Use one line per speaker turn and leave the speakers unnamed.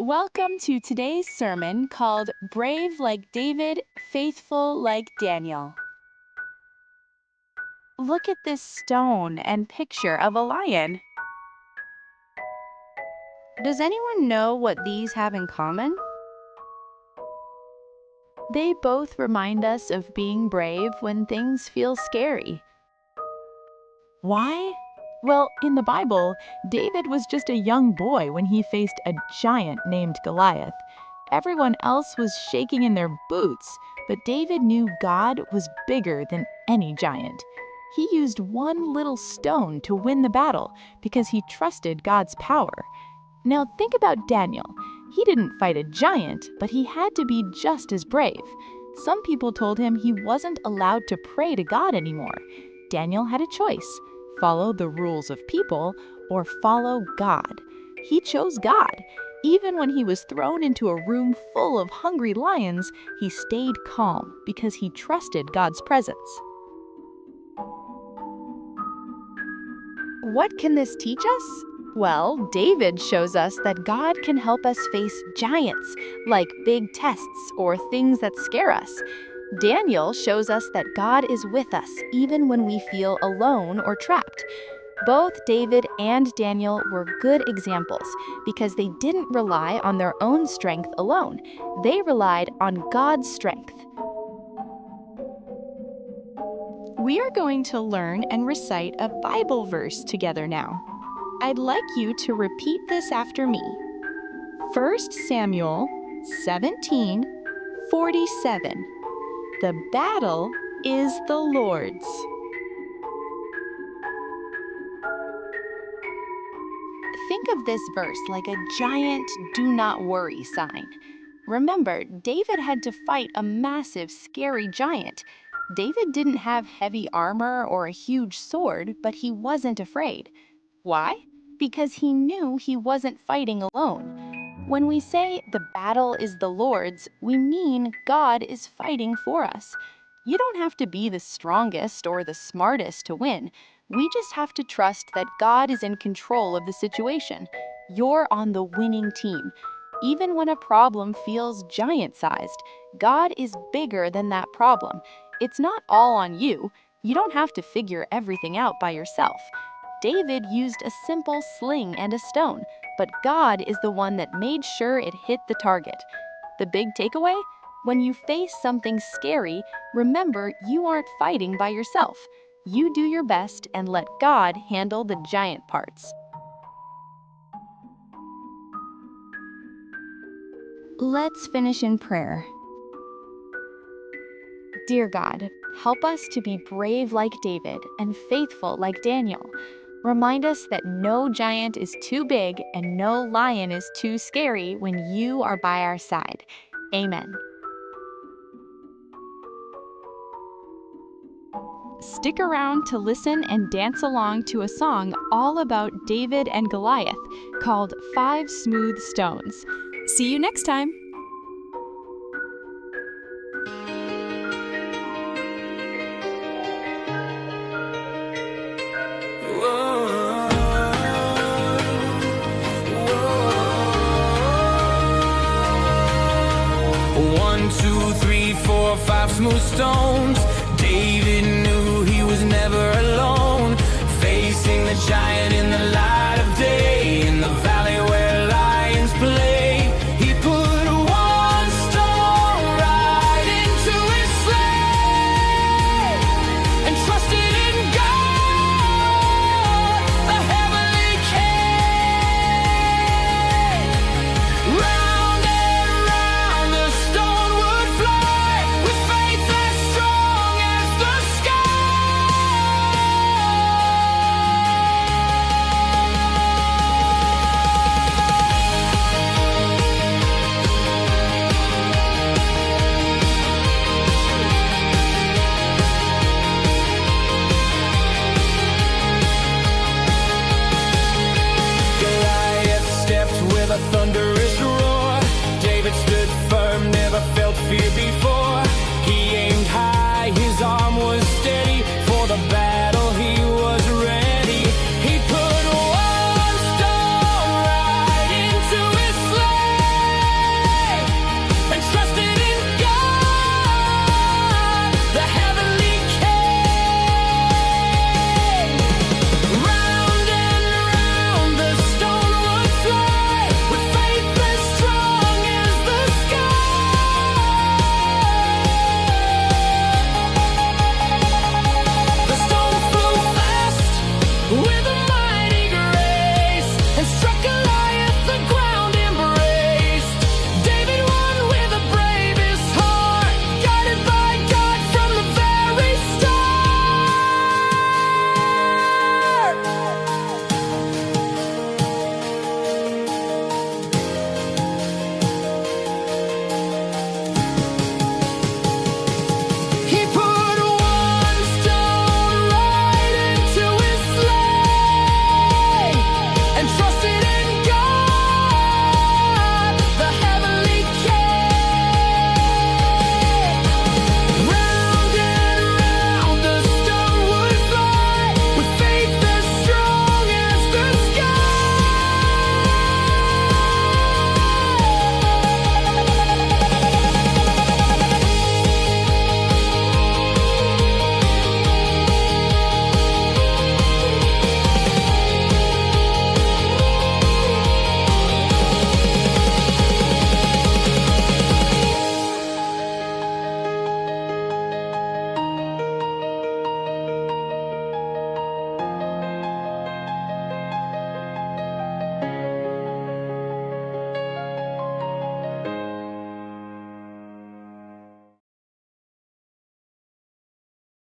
Welcome to today's sermon called Brave Like David, Faithful Like Daniel. Look at this stone and picture of a lion. Does anyone know what these have in common? They both remind us of being brave when things feel scary. Why? Well, in the Bible, David was just a young boy when he faced a giant named Goliath. Everyone else was shaking in their boots, but David knew God was bigger than any giant. He used one little stone to win the battle because he trusted God's power. Now think about Daniel. He didn't fight a giant, but he had to be just as brave. Some people told him he wasn't allowed to pray to God anymore. Daniel had a choice: follow the rules of people or follow God. He chose God. Even when he was thrown into a room full of hungry lions, he stayed calm because he trusted God's presence. What can this teach us? Well, David shows us that God can help us face giants, like big tests or things that scare us. Daniel shows us that God is with us even when we feel alone or trapped. Both David and Daniel were good examples because they didn't rely on their own strength alone. They relied on God's strength. We are going to learn and recite a Bible verse together now. I'd like you to repeat this after me. 1 Samuel 17:47. The battle is the Lord's. Think of this verse like a giant "do not worry" sign. Remember, David had to fight a massive, scary giant. David didn't have heavy armor or a huge sword, but he wasn't afraid. Why? Because he knew he wasn't fighting alone. When we say the battle is the Lord's, we mean God is fighting for us. You don't have to be the strongest or the smartest to win. We just have to trust that God is in control of the situation. You're on the winning team. Even when a problem feels giant-sized, God is bigger than that problem. It's not all on you. You don't have to figure everything out by yourself. David used a simple sling and a stone, but God is the one that made sure it hit the target. The big takeaway? When you face something scary, remember you aren't fighting by yourself. You do your best and let God handle the giant parts. Let's finish in prayer. Dear God, help us to be brave like David and faithful like Daniel. Remind us that no giant is too big and no lion is too scary when you are by our side. Amen. Stick around to listen and dance along to a song all about David and Goliath called Five Smooth Stones. See you next time.
One, two, three, four, five smooth stones. David knew he was never alone, facing the giant